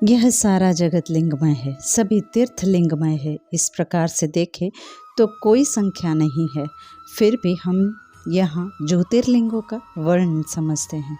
यह सारा जगत लिंगमय है, सभी तीर्थ लिंगमय है। इस प्रकार से देखें तो कोई संख्या नहीं है, फिर भी हम यहाँ ज्योतिर्लिंगों का वर्णन समझते हैं।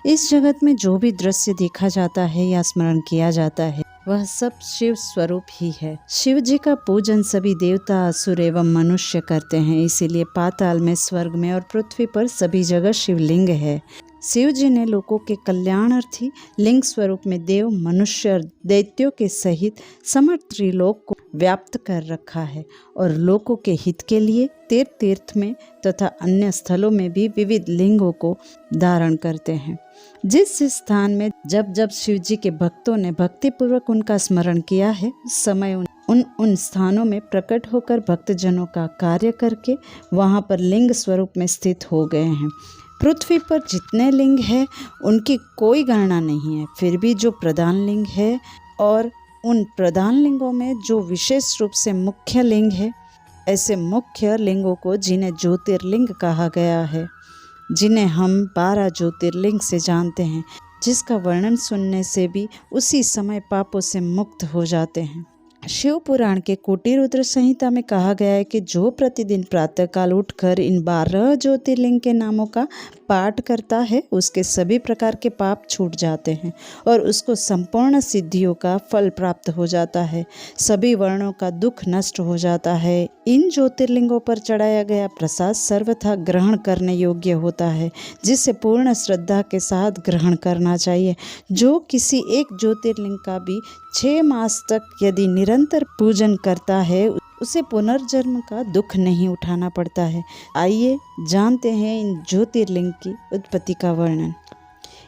इस जगत में जो भी दृश्य देखा जाता है या स्मरण किया जाता है वह सब शिव स्वरूप ही है। शिव जी का पूजन सभी देवता, असुर एवं मनुष्य करते हैं, इसीलिए पाताल में, स्वर्ग में और पृथ्वी पर सभी जगह शिवलिंग है। शिव जी ने लोगों के कल्याणार्थी लिंग स्वरूप में देव, मनुष्य और दैत्यों के सहित समस्त त्रिलोक को व्याप्त कर रखा है और लोगों के हित के लिए तीर्थ में तथा अन्य स्थलों में भी विविध लिंगों को धारण करते हैं। जिस स्थान में जब जब शिव जी के भक्तों ने भक्तिपूर्वक उनका स्मरण किया है, उस समय उन स्थानों में प्रकट होकर भक्तजनों का कार्य करके वहां पर लिंग स्वरूप में स्थित हो गए हैं। पृथ्वी पर जितने लिंग हैं उनकी कोई गणना नहीं है, फिर भी जो प्रधान लिंग है और उन प्रधान लिंगों में जो विशेष रूप से मुख्य लिंग है, ऐसे मुख्य लिंगों को जिन्हें ज्योतिर्लिंग कहा गया है, जिन्हें हम 12 ज्योतिर्लिंग से जानते हैं, जिसका वर्णन सुनने से भी उसी समय पापों से मुक्त हो जाते हैं। शिव पुराण के कोटि रुद्र संहिता में कहा गया है कि जो प्रतिदिन प्रातःकाल उठकर इन 12 ज्योतिर्लिंग के नामों का पाठ करता है उसके सभी प्रकार के पाप छूट जाते हैं और उसको संपूर्ण सिद्धियों का फल प्राप्त हो जाता है। सभी वर्णों का दुख नष्ट हो जाता है। इन ज्योतिर्लिंगों पर चढ़ाया गया प्रसाद सर्वथा ग्रहण करने योग्य होता है, जिसे पूर्ण श्रद्धा के साथ ग्रहण करना चाहिए। जो किसी एक ज्योतिर्लिंग का भी 6 मास तक यदि निरंतर पूजन करता है उसे पुनर्जन्म का दुख नहीं उठाना पड़ता है। आइए जानते हैं इन ज्योतिर्लिंग की उत्पत्ति का वर्णन।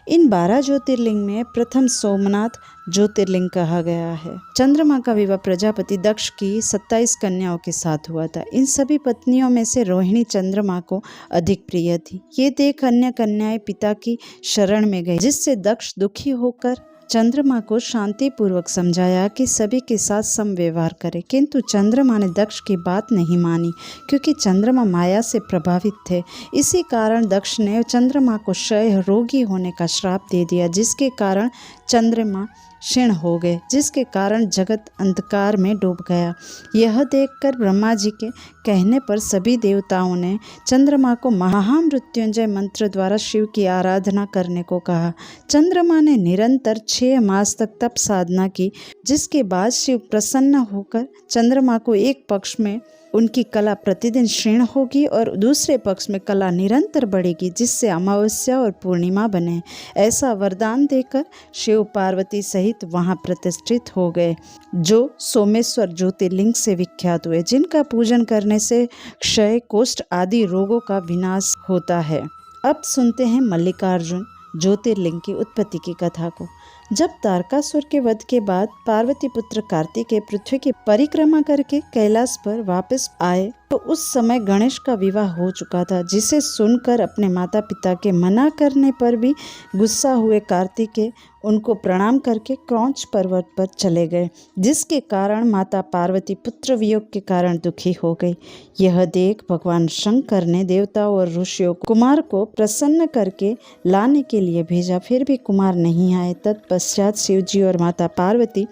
इन 12 ज्योतिर्लिंग में प्रथम सोमनाथ ज्योतिर्लिंग कहा गया है। चंद्रमा का विवाह प्रजापति दक्ष की 27 कन्याओं के साथ हुआ था। इन सभी पत्नियों में से रोहिणी चंद्रमा को अधिक प्रिय थी। ये देख अन्य कन्याएं पिता की शरण में गई, जिससे दक्ष दुखी होकर चंद्रमा को शांति पूर्वक समझाया कि सभी के साथ सम व्यवहार करे, किंतु चंद्रमा ने दक्ष की बात नहीं मानी, क्योंकि चंद्रमा माया से प्रभावित थे। इसी कारण दक्ष ने चंद्रमा को क्षय रोगी होने का श्राप दे दिया, जिसके कारण चंद्रमा क्षीण हो गए, जिसके कारण जगत अंधकार में डूब गया। यह देखकर ब्रह्मा जी के कहने पर सभी देवताओं ने चंद्रमा को महामृत्युंजय मंत्र द्वारा शिव की आराधना करने को कहा। चंद्रमा ने निरंतर 6 मास तक तप साधना की, जिसके बाद शिव प्रसन्न होकर चंद्रमा को एक पक्ष में उनकी कला प्रतिदिन क्षीण होगी और दूसरे पक्ष में कला निरंतर बढ़ेगी, जिससे अमावस्या और पूर्णिमा बने। ऐसा वरदान देकर शिव पार्वती सहित वहां प्रतिष्ठित हो गए, जो सोमेश्वर ज्योतिर्लिंग से विख्यात हुए, जिनका पूजन करने से क्षय, कुष्ठ आदि रोगों का विनाश होता है। अब सुनते हैं मल्लिकार्जुन ज्योतिर्लिंग की उत्पत्ति की कथा को। जब तारकासुर के वध के बाद पार्वती पुत्र कार्तिकेय पृथ्वी की परिक्रमा करके कैलाश पर वापस आए तो उस समय गणेश का विवाह हो चुका था, जिसे सुनकर अपने माता पिता के मना करने पर भी गुस्सा हुए कार्तिकेय उनको प्रणाम करके क्रौंच पर्वत पर चले गए, जिसके कारण माता पार्वती पुत्र वियोग के कारण दुखी हो गई। यह देख भगवान शंकर ने देवताओं और ऋषियों कुमार को प्रसन्न करके लाने के लिए भेजा, फिर भी कुमार नहीं आए। तत्पश्चात शिव जी और माता पार्वती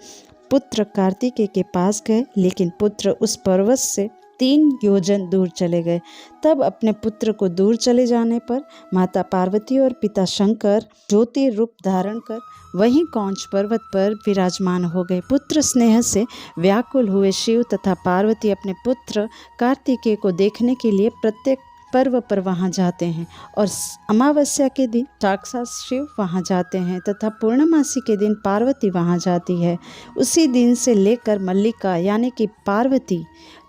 पुत्र कार्तिकेय के पास गए, लेकिन पुत्र उस पर्वत से 3 योजन दूर चले गए। तब अपने पुत्र को दूर चले जाने पर माता पार्वती और पिता शंकर ज्योति रूप धारण कर वहीं कौंच पर्वत पर विराजमान हो गए। पुत्र स्नेह से व्याकुल हुए शिव तथा पार्वती अपने पुत्र कार्तिकेय को देखने के लिए प्रत्येक पर्व पर वहां जाते हैं और अमावस्या के दिन साक्षात शिव वहां जाते हैं तथा पूर्णमासी के दिन पार्वती वहां जाती है। उसी दिन से लेकर मल्लिका यानी कि पार्वती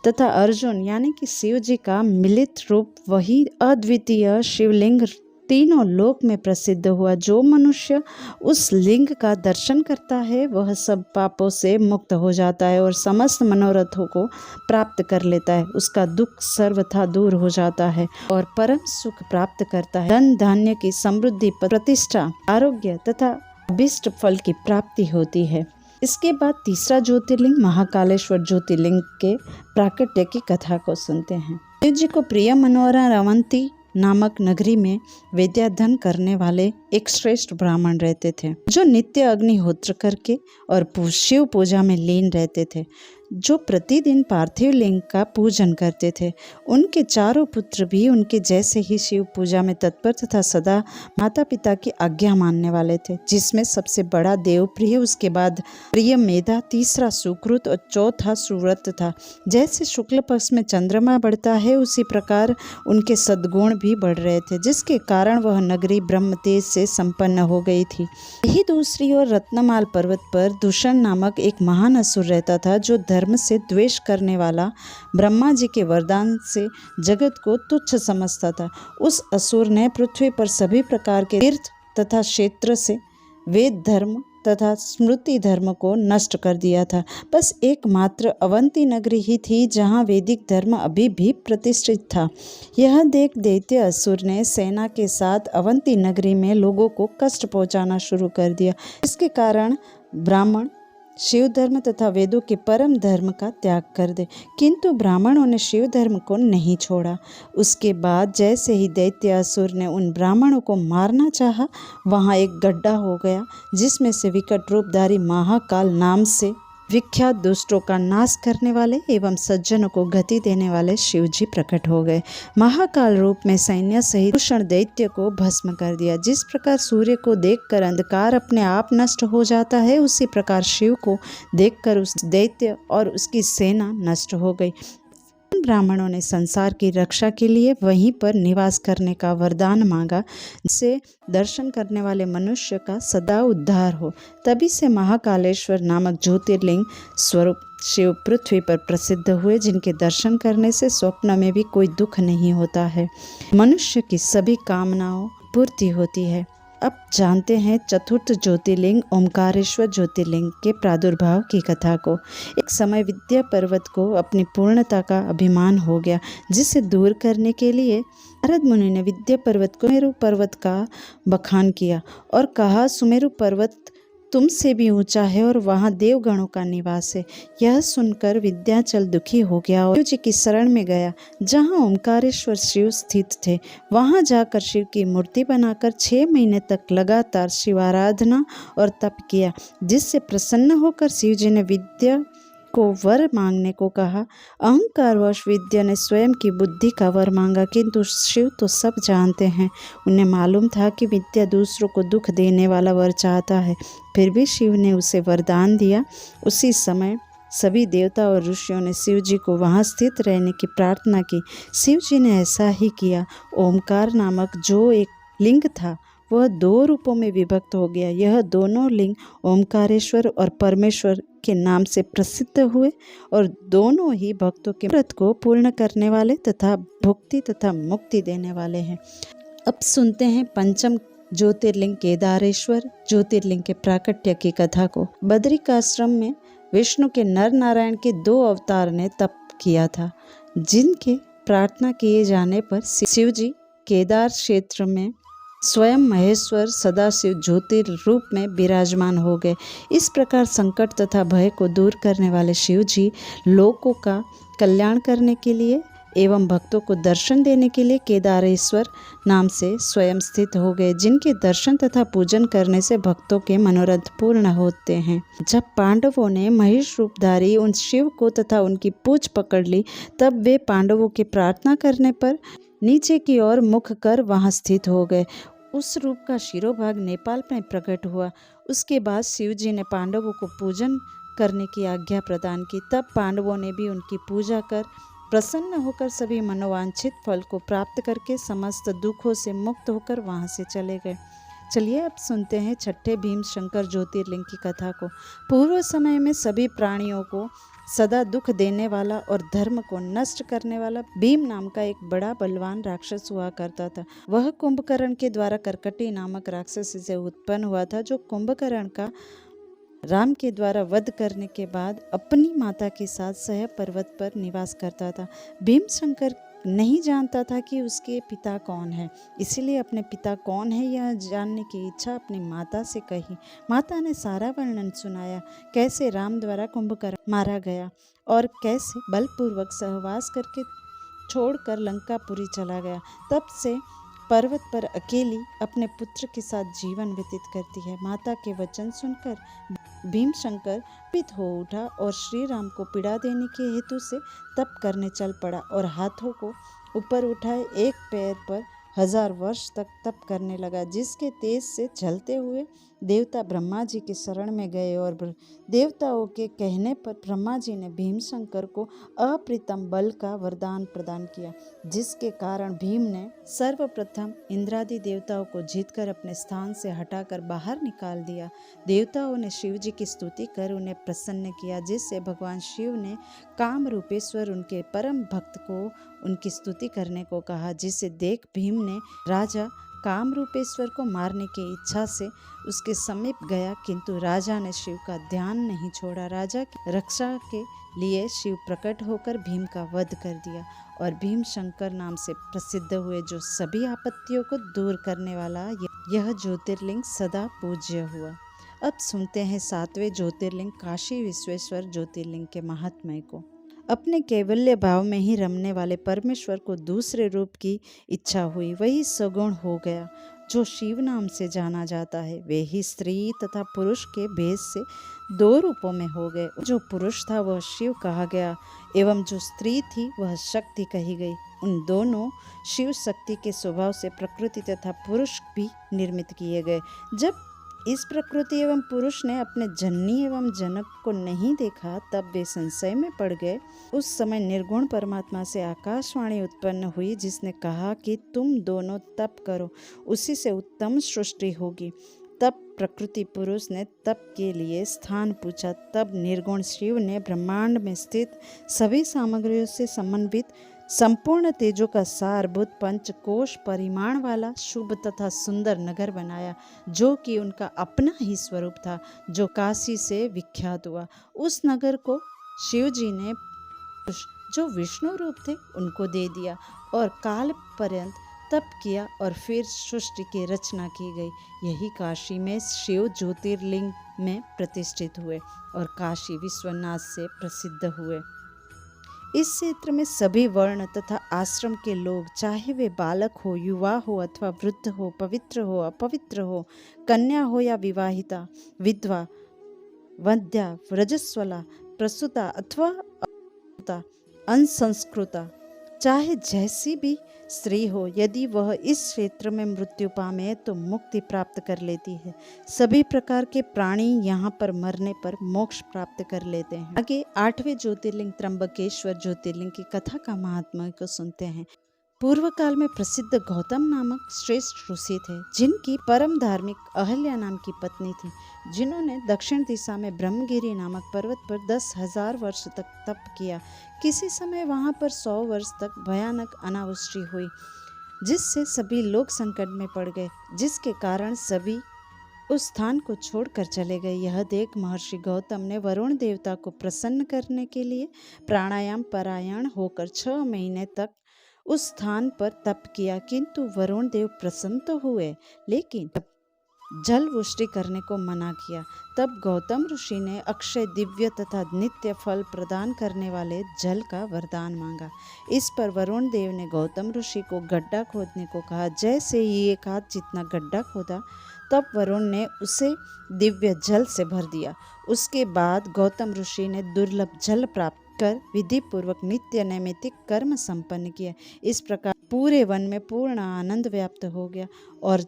तथा अर्जुन यानी कि शिव जी का मिलित रूप वही अद्वितीय शिवलिंग तीनों लोक में प्रसिद्ध हुआ। जो मनुष्य उस लिंग का दर्शन करता है वह सब पापों से मुक्त हो जाता है और समस्त मनोरथों को प्राप्त कर लेता है। उसका दुख सर्वथा दूर हो जाता है और परम सुख प्राप्त करता है। धन धान्य की समृद्धि, प्रतिष्ठा, आरोग्य तथा अभीष्ट फल की प्राप्ति होती है। इसके बाद तीसरा ज्योतिर्लिंग महाकालेश्वर ज्योतिर्लिंग के प्राकट्य की कथा को सुनते हैं। शिव जी को प्रिय मनोहरा रवंती नामक नगरी में विद्याधन करने वाले एक श्रेष्ठ ब्राह्मण रहते थे, जो नित्य अग्निहोत्र करके और शिव पूजा में लीन रहते थे, जो प्रतिदिन पार्थिव लिंग का पूजन करते थे। उनके चारों पुत्र भी उनके जैसे ही शिव पूजा में तत्पर तथा सदा माता पिता की आज्ञा मानने वाले थे, जिसमें सबसे बड़ा देवप्रिय, उसके बाद प्रिय मेधा, तीसरा सुकृत और चौथा सुव्रत था। जैसे शुक्ल पक्ष में चंद्रमा बढ़ता है, उसी प्रकार उनके सद्गुण भी बढ़ रहे थे, जिसके कारण वह नगरी ब्रह्म तेज से संपन्न हो गई थी। यही दूसरी ओर रत्नमाल पर्वत पर दूषण नामक एक महान असुर रहता था, जो धर्म से द्वेष करने वाला, ब्रह्मा जी के वरदान से जगत को तुच्छ समझता था। उस असुर ने पृथ्वी पर सभी प्रकार के तीर्थ तथा क्षेत्र से वेद धर्म तथा स्मृति धर्म को नष्ट कर दिया था। बस एकमात्र अवंती नगरी ही थी जहाँ वैदिक धर्म अभी भी प्रतिष्ठित था। यह देख दैत्य असुर ने सेना के साथ अवंती नगरी में लोगों को कष्ट पहुंचाना शुरू कर दिया। इसके कारण ब्राह्मण शिव धर्म तथा वेदों के परम धर्म का त्याग कर दे, किंतु ब्राह्मणों ने शिव धर्म को नहीं छोड़ा। उसके बाद जैसे ही दैत्य असुर ने उन ब्राह्मणों को मारना चाहा, वहाँ एक गड्ढा हो गया, जिसमें से विकट रूपधारी महाकाल नाम से विख्यात दुष्टों का नाश करने वाले एवं सज्जनों को गति देने वाले शिव जी प्रकट हो गए। महाकाल रूप में सैन्य सहित दूषण दैत्य को भस्म कर दिया। जिस प्रकार सूर्य को देखकर अंधकार अपने आप नष्ट हो जाता है, उसी प्रकार शिव को देखकर उस दैत्य और उसकी सेना नष्ट हो गई। ब्राह्मणों ने संसार की रक्षा के लिए वहीं पर निवास करने का वरदान मांगा, जिससे दर्शन करने वाले मनुष्य का सदा उद्धार हो। तभी से महाकालेश्वर नामक ज्योतिर्लिंग स्वरूप शिव पृथ्वी पर प्रसिद्ध हुए, जिनके दर्शन करने से स्वप्न में भी कोई दुख नहीं होता है, मनुष्य की सभी कामनाओं पूर्ति होती है। अब जानते हैं चतुर्थ ज्योतिर्लिंग ओमकारेश्वर ज्योतिर्लिंग के प्रादुर्भाव की कथा को। एक समय विद्या पर्वत को अपनी पूर्णता का अभिमान हो गया, जिसे दूर करने के लिए नारद मुनि ने विद्या पर्वत को सुमेरु पर्वत का बखान किया और कहा, सुमेरु पर्वत तुमसे भी ऊंचा है और वहाँ देवगणों का निवास है। यह सुनकर विद्याचल दुखी हो गया और शिव जी की शरण में गया, जहाँ ओमकारेश्वर शिव स्थित थे। वहाँ जाकर शिव की मूर्ति बनाकर 6 महीने तक लगातार शिवाराधना और तप किया, जिससे प्रसन्न होकर शिव जी ने विद्या को वर मांगने को कहा। अहंकारवश विद्या ने स्वयं की बुद्धि का वर मांगा, किंतु शिव तो सब जानते हैं। उन्हें मालूम था कि विद्या दूसरों को दुख देने वाला वर चाहता है, फिर भी शिव ने उसे वरदान दिया। उसी समय सभी देवता और ऋषियों ने शिव जी को वहाँ स्थित रहने की प्रार्थना की। शिव जी ने ऐसा ही किया। ओमकार नामक जो एक लिंग था, वह 2 रूपों में विभक्त हो गया। यह दोनों लिंग ओमकारेश्वर और परमेश्वर के नाम से प्रसिद्ध हुए और दोनों ही भक्तों के व्रत को पूर्ण करने वाले तथा भुक्ति तथा मुक्ति देने वाले हैं। अब सुनते हैं पंचम ज्योतिर्लिंग केदारेश्वर ज्योतिर्लिंग के प्राकट्य की कथा को। बद्रिकाश्रम में विष्णु के नर नारायण के 2 अवतार ने तप किया था, जिनके प्रार्थना किए जाने पर शिव जी केदार क्षेत्र में स्वयं महेश्वर सदाशिव ज्योतिर रूप में विराजमान हो गए। इस प्रकार संकट तथा भय को दूर करने वाले शिव जी लोगों का कल्याण करने के लिए एवं भक्तों को दर्शन देने के लिए केदारेश्वर नाम से स्वयं स्थित हो गए, जिनके दर्शन तथा पूजन करने से भक्तों के मनोरथ पूर्ण होते हैं। जब पांडवों ने महिष रूपधारी उन शिव को तथा उनकी पूंछ पकड़ ली, तब वे पांडवों की प्रार्थना करने पर नीचे की ओर मुख कर वहां स्थित हो गए। उस रूप का शिरोभाग नेपाल में प्रकट हुआ। उसके बाद शिव जी ने पांडवों को पूजन करने की आज्ञा प्रदान की। तब पांडवों ने भी उनकी पूजा कर प्रसन्न होकर सभी मनोवांछित फल को प्राप्त करके समस्त दुखों से मुक्त होकर वहां से चले गए। चलिए अब सुनते हैं छठे भीम शंकर ज्योतिर्लिंग की कथा को। पूर्व समय में सभी प्राणियों को सदा दुख देने वाला और धर्म को नष्ट करने वाला भीम नाम का एक बड़ा बलवान राक्षस हुआ करता था। वह कुंभकर्ण के द्वारा करकटी नामक राक्षस से उत्पन्न हुआ था, जो कुंभकर्ण का राम के द्वारा वध करने के बाद अपनी माता के साथ सह पर्वत पर निवास करता था। भीमशंकर नहीं जानता था कि उसके पिता कौन है, इसीलिए अपने पिता कौन है यह जानने की इच्छा अपनी माता से कही। माता ने सारा वर्णन सुनाया, कैसे राम द्वारा कुंभकर्ण मारा गया और कैसे बलपूर्वक सहवास करके छोड़कर लंकापुरी चला गया। तब से पर्वत पर अकेली अपने पुत्र के साथ जीवन व्यतीत करती है। माता के वचन सुनकर भीमशंकर कुपित हो उठा और श्री राम को पीड़ा देने के हेतु से तप करने चल पड़ा और हाथों को ऊपर उठाए एक पैर पर 1000 वर्ष तक तप करने लगा, जिसके तेज से जलते हुए देवता ब्रह्मा जी के शरण में गए और देवताओं के कहने पर ब्रह्मा जी ने भीमशंकर को अप्रतिम बल का वरदान प्रदान किया, जिसके कारण भीम ने सर्वप्रथम इंद्रादि देवताओं को जीतकर अपने स्थान से हटाकर बाहर निकाल दिया। देवताओं ने शिव जी की स्तुति कर उन्हें प्रसन्न किया, जिससे भगवान शिव ने काम रूपेश्वर उनके परम भक्त को उनकी स्तुति करने को कहा, जिसे देख भीम ने राजा काम रूपेश्वर को मारने की इच्छा से उसके समीप गया, किंतु राजा ने शिव का ध्यान नहीं छोड़ा। राजा की रक्षा के लिए शिव प्रकट होकर भीम का वध कर दिया और भीम शंकर नाम से प्रसिद्ध हुए, जो सभी आपत्तियों को दूर करने वाला यह ज्योतिर्लिंग सदा पूज्य हुआ। अब सुनते हैं 7वें ज्योतिर्लिंग काशी विश्वेश्वर ज्योतिर्लिंग के महात्म्य को। अपने कैवल्य भाव में ही रमने वाले परमेश्वर को दूसरे रूप की इच्छा हुई, वही सगुण हो गया जो शिव नाम से जाना जाता है। वे ही स्त्री तथा पुरुष के भेद से 2 रूपों में हो गए। जो पुरुष था वह शिव कहा गया एवं जो स्त्री थी वह शक्ति कही गई। उन दोनों शिव शक्ति के स्वभाव से प्रकृति तथा पुरुष भी निर्मित किए गए। जब इस प्रकृति एवं पुरुष ने अपने जननी एवं जनक को नहीं देखा, तब वे संशय में पड़ गए। उस समय निर्गुण परमात्मा से आकाशवाणी उत्पन्न हुई, जिसने कहा कि तुम दोनों तप करो, उसी से उत्तम सृष्टि होगी। तब प्रकृति पुरुष ने तप के लिए स्थान पूछा। तब निर्गुण शिव ने ब्रह्मांड में स्थित सभी सामग्रियों से समन्वित संपूर्ण तेजों का सारभूत पंचकोश परिमाण वाला शुभ तथा सुंदर नगर बनाया, जो कि उनका अपना ही स्वरूप था, जो काशी से विख्यात हुआ। उस नगर को शिव जी ने जो विष्णु रूप थे उनको दे दिया और काल पर्यंत तप किया और फिर सृष्टि की रचना की गई। यही काशी में शिव ज्योतिर्लिंग में प्रतिष्ठित हुए और काशी विश्वनाथ से प्रसिद्ध हुए। इस क्षेत्र में सभी वर्ण तथा आश्रम के लोग, चाहे वे बालक हो, युवा हो अथवा वृद्ध हो, पवित्र हो, अपवित्र हो, कन्या हो या विवाहिता, विधवा, वंध्या, रजस्वला, प्रसूता अथवा अनसंस्कृता, चाहे जैसी भी स्त्री हो, यदि वह इस क्षेत्र में मृत्यु पामे तो मुक्ति प्राप्त कर लेती है। सभी प्रकार के प्राणी यहाँ पर मरने पर मोक्ष प्राप्त कर लेते हैं। आगे 8वें ज्योतिर्लिंग त्र्यंबकेश्वर ज्योतिर्लिंग की कथा का महात्म्य को सुनते हैं। पूर्व काल में प्रसिद्ध गौतम नामक श्रेष्ठ ऋषि थे, जिनकी परम धार्मिक अहल्या नाम की पत्नी थी, जिन्होंने दक्षिण दिशा में ब्रह्मगिरी नामक पर्वत पर 10,000 वर्ष तक तप किया। किसी समय वहां पर 100 वर्ष तक भयानक अनावृष्टि हुई, जिससे सभी लोग संकट में पड़ गए, जिसके कारण सभी उस स्थान को छोड़कर चले गए। यह देख महर्षि गौतम ने वरुण देवता को प्रसन्न करने के लिए प्राणायाम परायण होकर 6 महीने तक उस स्थान पर तप किया, किंतु वरुण देव प्रसन्न तो हुए, लेकिन जल वृष्टि करने को मना किया। तब गौतम ऋषि ने अक्षय, दिव्य तथा नित्य फल प्रदान करने वाले जल का वरदान मांगा। इस पर वरुण देव ने गौतम ऋषि को गड्ढा खोदने को कहा। जैसे ही 1 हाथ जितना गड्ढा खोदा, तब वरुण ने उसे दिव्य जल से भर दिया। उसके बाद गौतम ऋषि ने दुर्लभ जल प्राप्त कर विधि पूर्वक नित्य नैमित्तिक कर्म संपन्न किया। इस प्रकार पूरे वन में पूर्ण आनंद व्याप्त हो गया और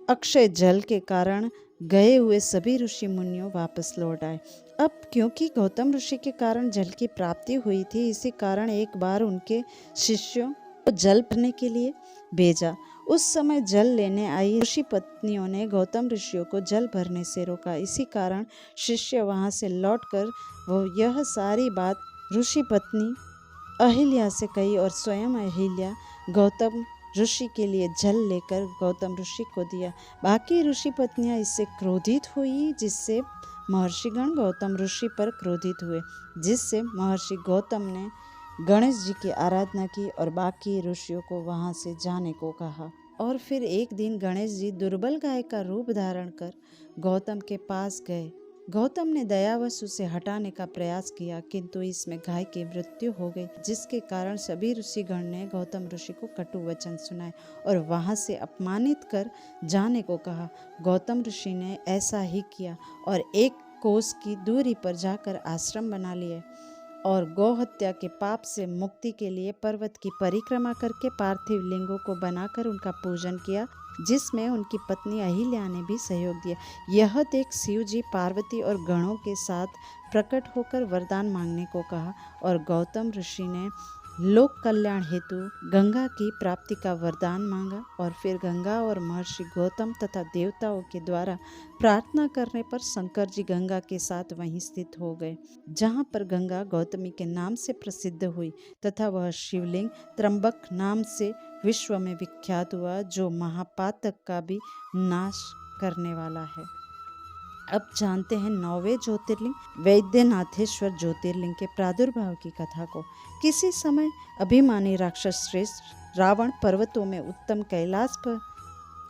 अक्षय जल के कारण गए हुए सभी ऋषि मुनियों वापस लौट आए। अब क्योंकि गौतम ऋषि के कारण जल की प्राप्ति हुई थी, इसी कारण एक बार उनके शिष्यों को जल भरने के लिए भेजा। उस समय जल लेने आई ऋषि पत्नियों ने गौतम ऋषियों को जल भरने से रोका। इसी कारण शिष्य वहां से लौटकर वो यह सारी बात ऋषि पत्नी अहिल्या से कही और स्वयं अहिल्या गौतम ऋषि के लिए जल लेकर गौतम ऋषि को दिया। बाकी ऋषि पत्नियां इससे क्रोधित हुई, जिससे महर्षिगण गौतम ऋषि पर क्रोधित हुए, जिससे महर्षि गौतम ने गणेश जी की आराधना की और बाकी ऋषियों को वहां से जाने को कहा। और फिर एक दिन गणेश जी दुर्बल गाय का रूप धारण कर गौतम के पास गए गौतम ने दयावश उसे हटाने का प्रयास किया, किंतु इसमें गाय की मृत्यु हो गई, जिसके कारण सभी ऋषिगण ने गौतम ऋषि को कटु वचन सुनाए और वहां से अपमानित कर जाने को कहा। गौतम ऋषि ने ऐसा ही किया और 1 कोस की दूरी पर जाकर आश्रम बना लिए और गौ हत्या के पाप से मुक्ति के लिए पर्वत की परिक्रमा करके पार्थिव लिंगों को बनाकर उनका पूजन किया, जिसमें उनकी पत्नी अहिल्या ने भी सहयोग दिया। यह देख शिव जी पार्वती और गणों के साथ प्रकट होकर वरदान मांगने को कहा और गौतम ऋषि ने लोक कल्याण हेतु गंगा की प्राप्ति का वरदान मांगा और फिर गंगा और महर्षि गौतम तथा देवताओं के द्वारा प्रार्थना करने पर शंकर जी गंगा के साथ वहीं स्थित हो गए, जहां पर गंगा गौतमी के नाम से प्रसिद्ध हुई तथा वह शिवलिंग त्र्यंबक नाम से विश्व में विख्यात हुआ, जो महापातक का भी नाश करने वाला है। अब जानते हैं 9वें ज्योतिर्लिंग वैद्यनाथेश्वर ज्योतिर्लिंग के प्रादुर्भाव की कथा को। किसी समय अभिमानी राक्षस श्रेष्ठ रावण पर्वतों में उत्तम कैलाश पर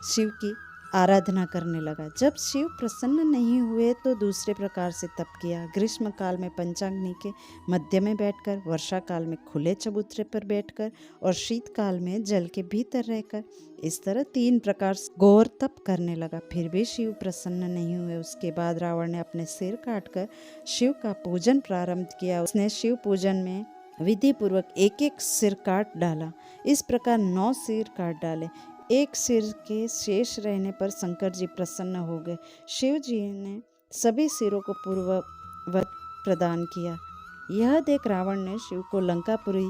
शिव की आराधना करने लगा। जब शिव प्रसन्न नहीं हुए तो दूसरे प्रकार से तप किया। ग्रीष्म काल में पंचाग्नि के मध्य में बैठकर, वर्षा काल में खुले चबूतरे पर बैठकर और शीतकाल में जल के भीतर रहकर, इस तरह 3 प्रकार से घोर तप करने लगा। फिर भी शिव प्रसन्न नहीं हुए। उसके बाद रावण ने अपने सिर काटकर शिव का पूजन प्रारंभ किया। उसने शिव पूजन में विधि पूर्वक 1-1 सिर काट डाला। इस प्रकार 9 सिर काट डाले। 1 सिर के शेष रहने पर शंकर जी प्रसन्न हो गए। शिव जी ने सभी सिरों को पूर्ववत प्रदान किया। यह देख रावण ने शिव को लंकापुरी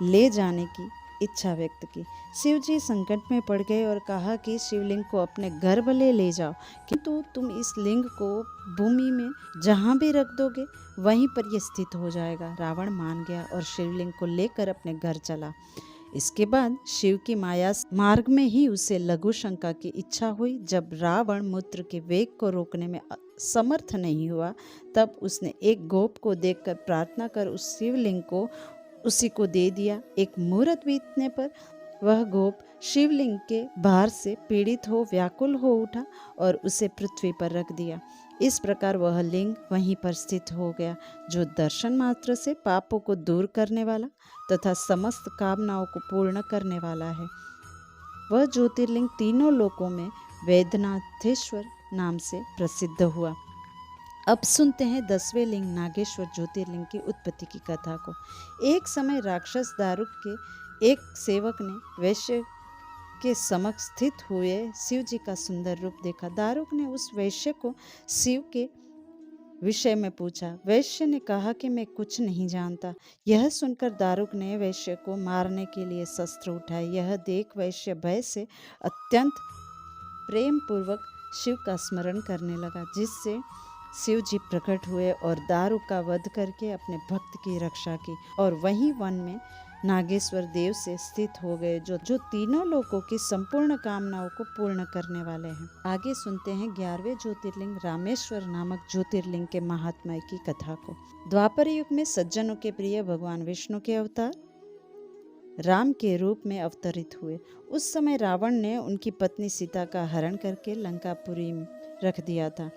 ले जाने की इच्छा व्यक्त की। शिव जी संकट में पड़ गए और कहा कि शिवलिंग को अपने गर्भ ले जाओ, किंतु तुम इस लिंग को भूमि में जहाँ भी रख दोगे वहीं पर यह स्थित हो जाएगा। रावण मान गया और शिवलिंग को लेकर अपने घर चला। इसके बाद शिव की माया मार्ग में ही उसे लघु शंका की इच्छा हुई। जब रावण मूत्र के वेग को रोकने में समर्थ नहीं हुआ, तब उसने एक गोप को देखकर प्रार्थना कर उस शिवलिंग को उसी को दे दिया। एक मुहूर्त बीतने पर वह गोप शिवलिंग के भार से पीड़ित हो व्याकुल हो उठा और उसे पृथ्वी पर रख दिया। इस प्रकार वह लिंग वहीं पर स्थित हो गया, जो दर्शन मात्र से पापों को दूर करने वाला तथा समस्त कामनाओं को पूर्ण करने वाला है। वह ज्योतिर्लिंग तीनों लोकों में वैद्यनाथेश्वर नाम से प्रसिद्ध हुआ। अब सुनते हैं 10वें लिंग नागेश्वर ज्योतिर्लिंग की उत्पत्ति की कथा को। एक समय राक्षस दारुक के एक सेवक ने वैश्य के समक्ष स्थित हुए शिव जी का सुंदर रूप देखा। दारुक ने उस वैश्य को शिव के विषय में पूछा। वैश्य ने कहा कि मैं कुछ नहीं जानता। यह सुनकर दारुक ने वैश्य को मारने के लिए शस्त्र उठाए। यह देख वैश्य भय से अत्यंत प्रेम पूर्वक शिव का स्मरण करने लगा, जिससे शिव जी प्रकट हुए और दारुक का वध करके अपने भक्त की रक्षा की और वहीं वन में नागेश्वर देव से स्थित हो गए, जो तीनों लोगों की संपूर्ण कामनाओं को पूर्ण करने वाले हैं। आगे सुनते हैं 11वें ज्योतिर्लिंग रामेश्वर नामक ज्योतिर्लिंग के महात्म्य की कथा को। द्वापर युग में सज्जनों के प्रिय भगवान विष्णु के अवतार राम के रूप में अवतरित हुए। उस समय रावण ने उनकी पत्नी सीता का हरण करके लंकापुरी में रख दिया था।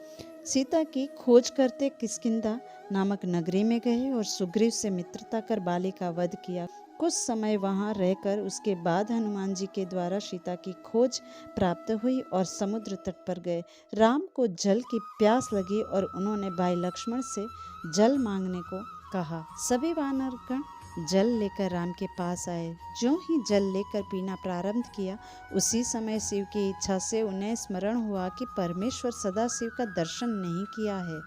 सीता की खोज करते किष्किंधा नामक नगरी में गए और सुग्रीव से मित्रता कर बाली का वध किया। कुछ समय वहां रहकर उसके बाद हनुमान जी के द्वारा सीता की खोज प्राप्त हुई और समुद्र तट पर गए। राम को जल की प्यास लगी और उन्होंने भाई लक्ष्मण से जल मांगने को कहा। सभी वानरगण जल लेकर राम के पास आए। जो ही जल लेकर पीना प्रारंभ किया, उसी समय शिव की इच्छा से उन्हें स्मरण हुआ कि परमेश्वर सदाशिव का दर्शन नहीं किया है,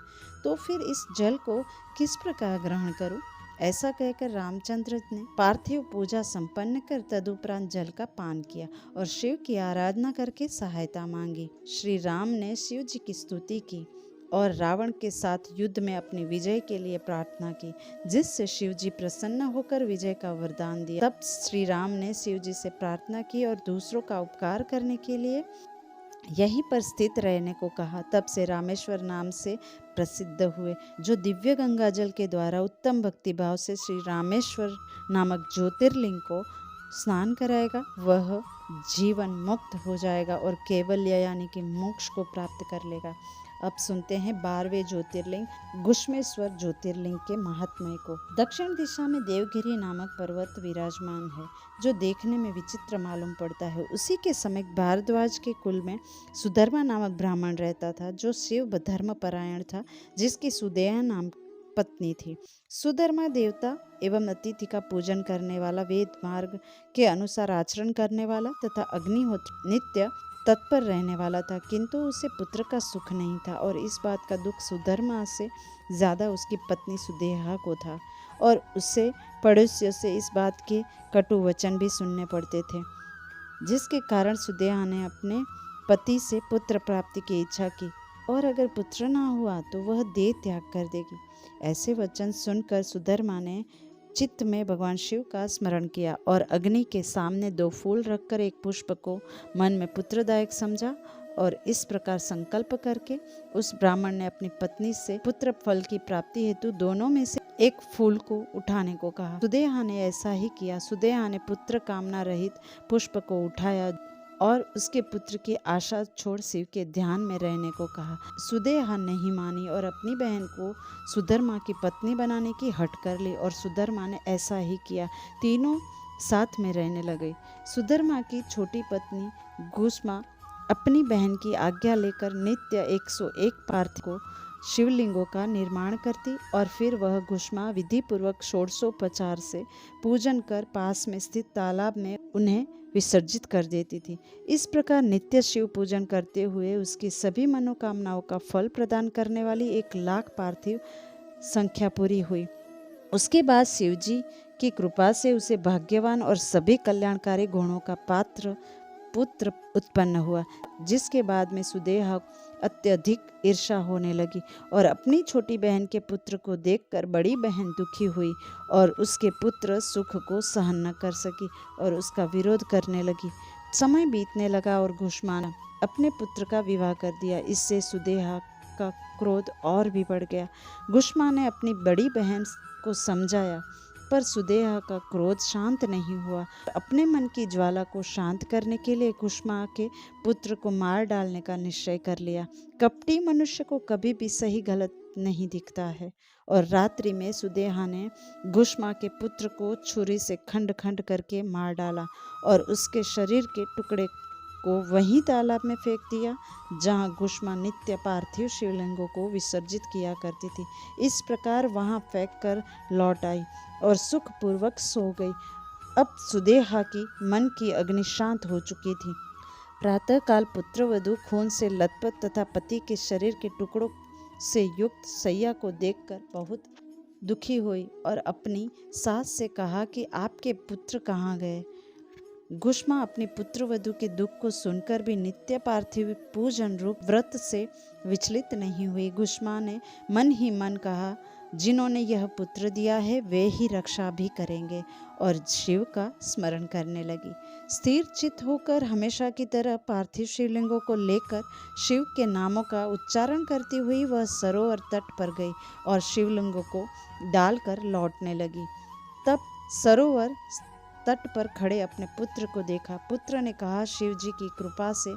तो फिर इस जल को किस प्रकार ग्रहण करूं? ऐसा कहकर रामचंद्र ने पार्थिव पूजा संपन्न कर तदुपरांत जल का पान किया और शिव की आराधना करके सहायता मांगी। श्री राम ने शिव जी की स्तुति की और रावण के साथ युद्ध में अपनी विजय के लिए प्रार्थना की, जिससे शिव जी प्रसन्न होकर विजय का वरदान दिया। तब श्री राम ने शिव जी से प्रार्थना की और दूसरों का उपकार करने के लिए यहीं पर स्थित रहने को कहा। तब से रामेश्वर नाम से प्रसिद्ध हुए। जो दिव्य गंगा जल के द्वारा उत्तम भक्ति भाव से श्री रामेश्वर नामक ज्योतिर्लिंग को स्नान कराएगा, वह जीवन मुक्त हो जाएगा और केवल्य यानी कि मोक्ष को प्राप्त कर लेगा। अब सुनते हैं 12वें ज्योतिर्लिंग घुश्मेश्वर ज्योतिर्लिंग के महात्म्य को। दक्षिण दिशा में देवगिरी नामक पर्वत विराजमान है, जो देखने में विचित्र मालूम पड़ता है। उसी के समीप भारद्वाज के कुल में सुधर्मा नामक ब्राह्मण रहता था, जो शिव धर्म परायण था, जिसकी सुदेहा नाम पत्नी थी। सुधर्मा देवता एवं अतिथि का पूजन करने वाला, वेद मार्ग के अनुसार आचरण करने वाला तथा अग्निहोत्र नित्य तत्पर रहने वाला था, किंतु उसे पुत्र का सुख नहीं था और इस बात का दुख सुधर्मा से ज्यादा उसकी पत्नी सुदेहा को था और उससे पड़ोसियों से इस बात के कटु वचन भी सुनने पड़ते थे, जिसके कारण सुदेहा ने अपने पति से पुत्र प्राप्ति की इच्छा की और अगर पुत्र ना हुआ तो वह देह त्याग कर देगी। ऐसे वचन सुनकर सुधर्मा ने चित्त में भगवान शिव का स्मरण किया और अग्नि के सामने 2 फूल रखकर एक पुष्प को मन में पुत्रदायक समझा और इस प्रकार संकल्प करके उस ब्राह्मण ने अपनी पत्नी से पुत्र फल की प्राप्ति हेतु दोनों में से एक फूल को उठाने को कहा। सुदेहा ने ऐसा ही किया। सुदेहा ने पुत्र कामना रहित पुष्प को उठाया और उसके पुत्र की आशा छोड़ शिव के ध्यान में रहने को कहा। सुदेहा नहीं मानी और अपनी बहन को सुधर्मा की पत्नी बनाने की हट कर ली और सुधर्मा ने ऐसा ही किया। तीनों साथ में रहने लगे। सुधर्मा की छोटी पत्नी घुश्मा अपनी बहन की आज्ञा लेकर नित्य 101 पार्थिव शिवलिंगों का निर्माण करती और फिर वह घुश्मा विधि पूर्वक षोडशोपचार से पूजन कर पास में स्थित तालाब में उन्हें विसर्जित कर देती थी। इस प्रकार नित्य शिव पूजन करते हुए उसकी सभी मनोकामनाओं का फल प्रदान करने वाली 1,00,000 पार्थिव संख्या पूरी हुई। उसके बाद शिवजी की कृपा से उसे भाग्यवान और सभी कल्याणकारी गुणों का पात्र पुत्र उत्पन्न हुआ, जिसके बाद में सुदेहा अत्यधिक ईर्ष्या होने लगी और अपनी छोटी बहन के पुत्र को देखकर बड़ी बहन दुखी हुई और उसके पुत्र सुख को सहन न कर सकी और उसका विरोध करने लगी। समय बीतने लगा और घुश्मा ने अपने पुत्र का विवाह कर दिया। इससे सुदेहा का क्रोध और भी बढ़ गया। घुश्मा ने अपनी बड़ी बहन को समझाया, पर सुदेहा का क्रोध शांत नहीं हुआ। अपने मन की ज्वाला को शांत करने के लिए घुश्मा के पुत्र को मार डालने का निश्चय कर लिया। कपटी मनुष्य को कभी भी सही गलत नहीं दिखता है और रात्रि में सुदेहा ने घुश्मा के पुत्र को छुरी से खंड खंड करके मार डाला और उसके शरीर के टुकड़े को वहीं तालाब में फेंक दिया, जहां घुश्मा नित्य पार्थिव शिवलिंगों को विसर्जित किया करती थी। इस प्रकार वहां फेंक कर लौट आई और सुखपूर्वक सो गई। अब सुदेहा की मन की अग्नि शांत हो चुकी थी। प्रातःकाल पुत्रवधू खून से लथपथ तथा पति के शरीर के टुकड़ों से युक्त सैया को देखकर बहुत दुखी हुई और अपनी सास से कहा कि आपके पुत्र कहाँ गए। घुश्मा अपनी पुत्रवधू के दुख को सुनकर भी नित्य पार्थिव पूजन रूप व्रत से विचलित नहीं हुई। घुश्मा ने मन ही मन कहा, जिन्होंने यह पुत्र दिया है वे ही रक्षा भी करेंगे, और शिव का स्मरण करने लगी। स्थिर चित्त होकर हमेशा की तरह पार्थिव शिवलिंगों को लेकर शिव के नामों का उच्चारण करती हुई वह सरोवर तट पर गई और शिवलिंगों को डालकर लौटने लगी। तब सरोवर तट पर खड़े अपने पुत्र को देखा। पुत्र ने कहा, शिव जी की कृपा से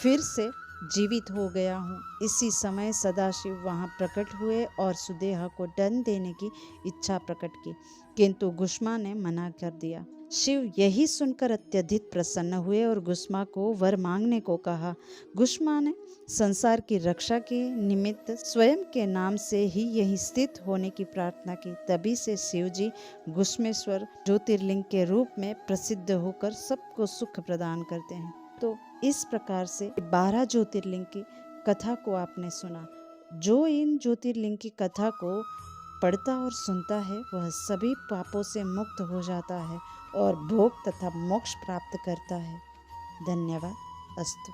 फिर से जीवित हो गया हूँ। इसी समय सदाशिव वहाँ प्रकट हुए और सुदेहा को दंड देने की इच्छा प्रकट की, किंतु घुश्मा ने मना कर दिया। शिव यही सुनकर अत्यधिक प्रसन्न हुए और घुश्मा को वर मांगने को कहा। घुश्मा ने संसार की रक्षा के निमित्त स्वयं के नाम से ही यही स्थित होने की प्रार्थना की। तभी से शिव जी घुश्मेश्वर ज्योतिर्लिंग के रूप में प्रसिद्ध होकर सबको सुख प्रदान करते हैं। तो इस प्रकार से 12 ज्योतिर्लिंग की कथा को आपने सुना। जो इन ज्योतिर्लिंग की कथा को पढ़ता और सुनता है वह सभी पापों से मुक्त हो जाता है और भोग तथा मोक्ष प्राप्त करता है। धन्यवाद। अस्तु।